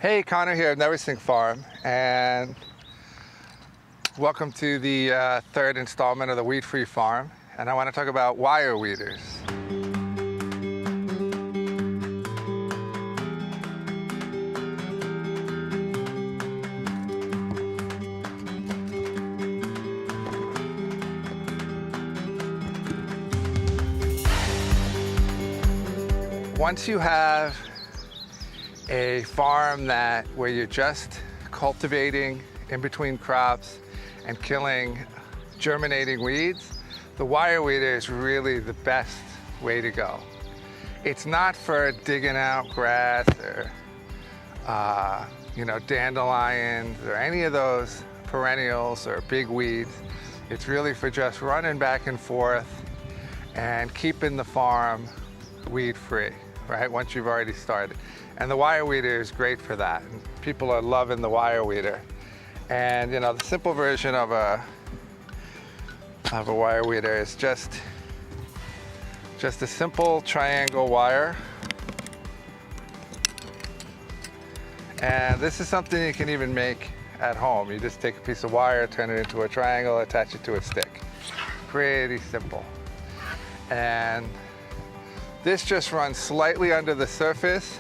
Hey, Conor here at Neversink Farm, and welcome to the third installment of the Weed-Free Farm. And I want to talk about wire weeders. Once you have a farm where you're just cultivating in between crops and killing germinating weeds, the wire weeder is really the best way to go. It's not for digging out grass or dandelions or any of those perennials or big weeds. It's really for just running back and forth and keeping the farm weed free, right? Once you've already started. And the wire weeder is great for that. And people are loving the wire weeder. And the simple version of a wire weeder is just a simple triangle wire. And this is something you can even make at home. You just take a piece of wire, turn it into a triangle, attach it to a stick. Pretty simple. And this just runs slightly under the surface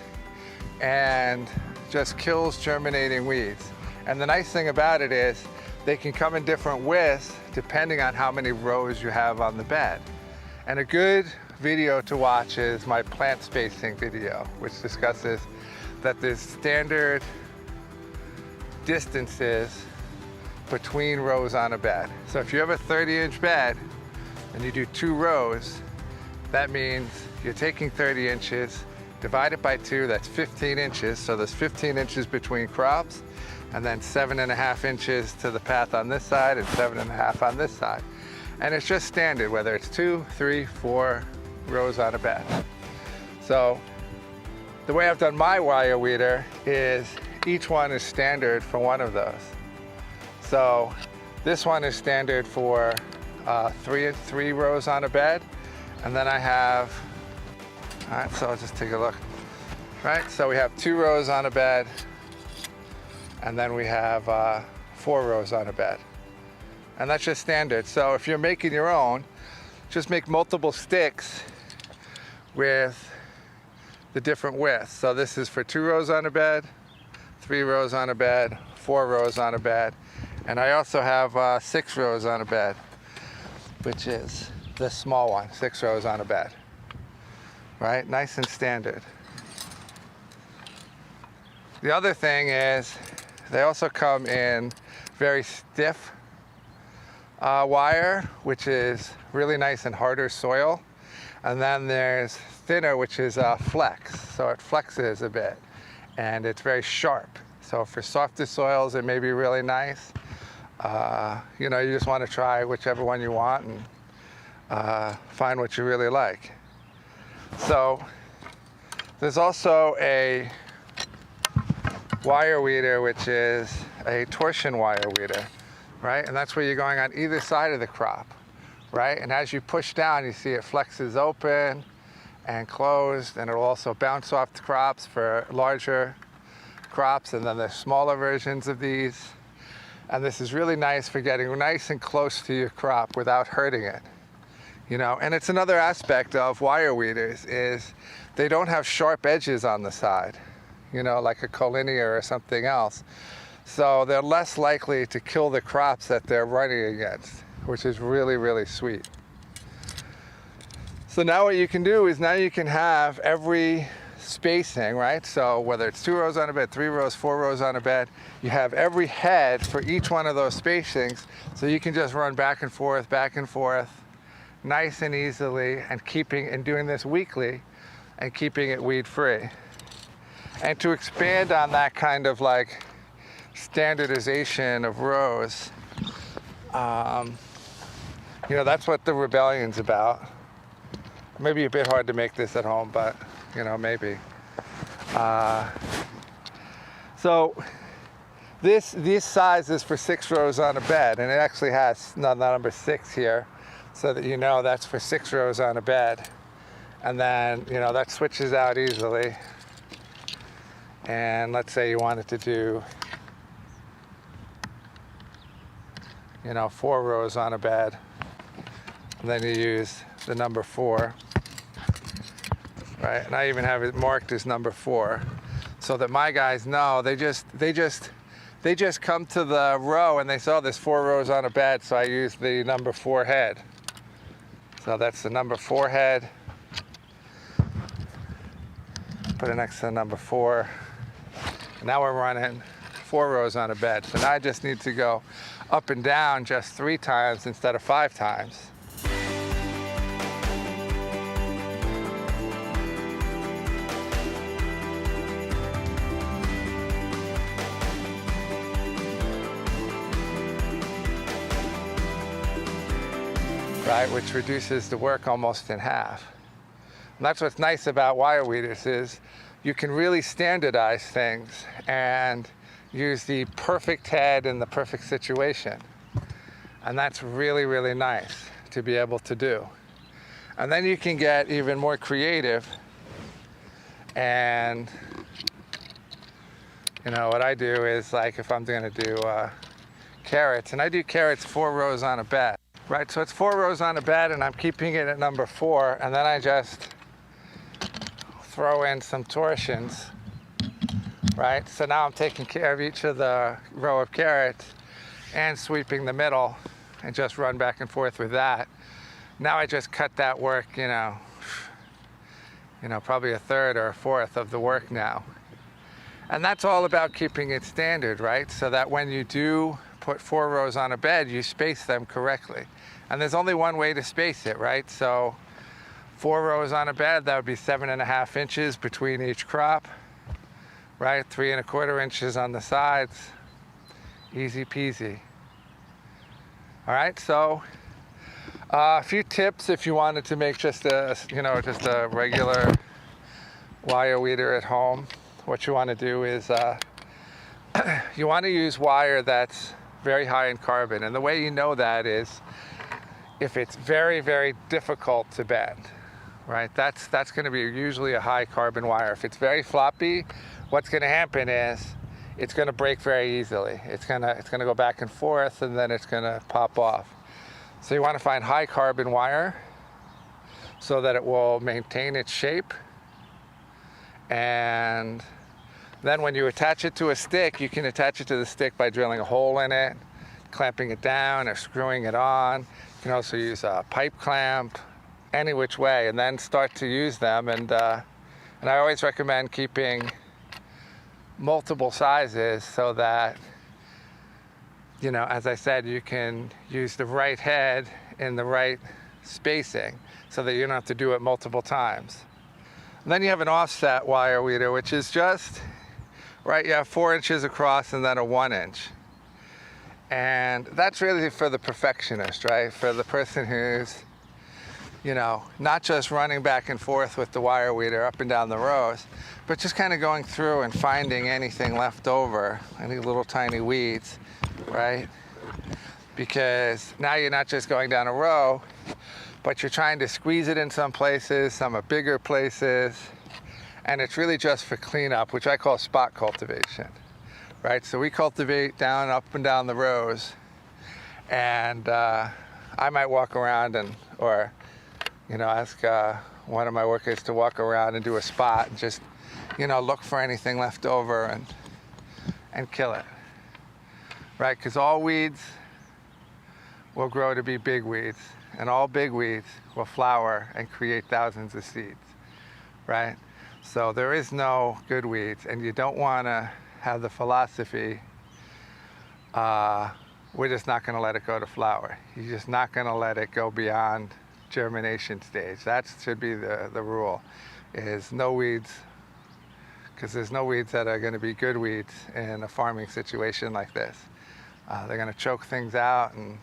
and just kills germinating weeds. And the nice thing about it is they can come in different widths depending on how many rows you have on the bed. And a good video to watch is my plant spacing video, which discusses that there's standard distances between rows on a bed. So if you have a 30-inch bed and you do 2 rows, that means you're taking 30 inches, divide it by 2, that's 15 inches. So there's 15 inches between crops, and then 7.5 inches to the path on this side and 7.5 on this side. And it's just standard, whether it's 2, 3, 4 rows on a bed. So the way I've done my wire weeder is each one is standard for one of those. So this one is standard for 3 rows on a bed. And then I have, all right, so I'll just take a look. Right, so we have 2 rows on a bed, and then we have 4 rows on a bed. And that's just standard. So if you're making your own, just make multiple sticks with the different widths. So this is for 2 rows on a bed, 3 rows on a bed, 4 rows on a bed. And I also have 6 rows on a bed, which is this small one, 6 rows on a bed, right? Nice and standard. The other thing is they also come in very stiff wire, which is really nice and harder soil. And then there's thinner, which is flex. So it flexes a bit and it's very sharp. So for softer soils, it may be really nice. You just want to try whichever one you want and find what you really like. So there's also a wire weeder, which is a torsion wire weeder, right? And that's where you're going on either side of the crop, right? And as you push down, you see it flexes open and closed, and it'll also bounce off the crops for larger crops. And then there's smaller versions of these. And this is really nice for getting nice and close to your crop without hurting it. And it's another aspect of wire weeders is they don't have sharp edges on the side, like a collinear or something else. So they're less likely to kill the crops that they're running against, which is really, really sweet. So now what you can do is now you can have every spacing, right? So whether it's 2 rows on a bed, 3 rows, 4 rows on a bed, you have every head for each one of those spacings. So you can just run back and forth, nice and easily, and doing this weekly and keeping it weed free. And to expand on that kind of like standardization of rows, that's what the rebellion's about. Maybe a bit hard to make this at home, but maybe. So this size is for 6 rows on a bed, and it actually has the number 6 here, so that that's for 6 rows on a bed. And then that switches out easily. And let's say you wanted to do, 4 rows on a bed. And then you use the number 4, right? And I even have it marked as number 4, so that my guys know. They just come to the row and they saw there's 4 rows on a bed, so I use the number 4 head. So that's the number 4 head. Put it next to the number 4. And now we're running 4 rows on a bed. So now I just need to go up and down just 3 times instead of 5 times. Right, which reduces the work almost in half. And that's what's nice about wire weeders, is you can really standardize things and use the perfect head in the perfect situation. And that's really, really nice to be able to do. And then you can get even more creative. And what I do is, like, if I'm going to do carrots, and I do carrots 4 rows on a bed. Right, so it's 4 rows on a bed, and I'm keeping it at number 4, and then I just throw in some torsions, right? So now I'm taking care of each of the row of carrots and sweeping the middle, and just run back and forth with that. Now I just cut that work, probably a third or a fourth of the work now. And that's all about keeping it standard, right? So that when you do put 4 rows on a bed, you space them correctly. And there's only one way to space it, right? So 4 rows on a bed, that would be 7.5 inches between each crop, right? 3¼ inches on the sides. Easy peasy. All right, so a few tips if you wanted to make just a regular wire weeder at home. What you want to do is you want to use wire that's very high in carbon. And the way you know that is if it's very, very difficult to bend, right? That's going to be usually a high carbon wire. If it's very floppy, what's going to happen is it's going to break very easily. It's going to go back and forth, and then it's going to pop off. So you want to find high carbon wire so that it will maintain its shape. And then when you attach it to a stick, you can attach it to the stick by drilling a hole in it, clamping it down, or screwing it on. You can also use a pipe clamp, any which way, and then start to use them. And I always recommend keeping multiple sizes so that, as I said, you can use the right head in the right spacing so that you don't have to do it multiple times. And then you have an offset wire weeder, which is just, right, you have 4 inches across and then a 1 inch. And that's really for the perfectionist, right? For the person who's, not just running back and forth with the wire weeder up and down the rows, but just kind of going through and finding anything left over, any little tiny weeds, right? Because now you're not just going down a row, but you're trying to squeeze it in some places, some are bigger places, and it's really just for cleanup, which I call spot cultivation, right? So we cultivate up and down the rows, and I might walk around or ask one of my workers to walk around and do a spot and just, look for anything left over and kill it, right? Because all weeds will grow to be big weeds, and all big weeds will flower and create thousands of seeds, right? So there is no good weeds, and you don't want to have the philosophy, we're just not going to let it go to flower. You're just not going to let it go beyond germination stage. That should be the rule, is no weeds, because there's no weeds that are going to be good weeds in a farming situation like this. They're going to choke things out, and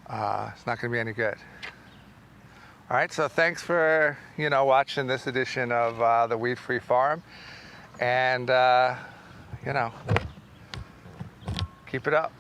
it's not going to be any good. All right, so thanks for watching this edition of the Weed-Free Farm, and keep it up.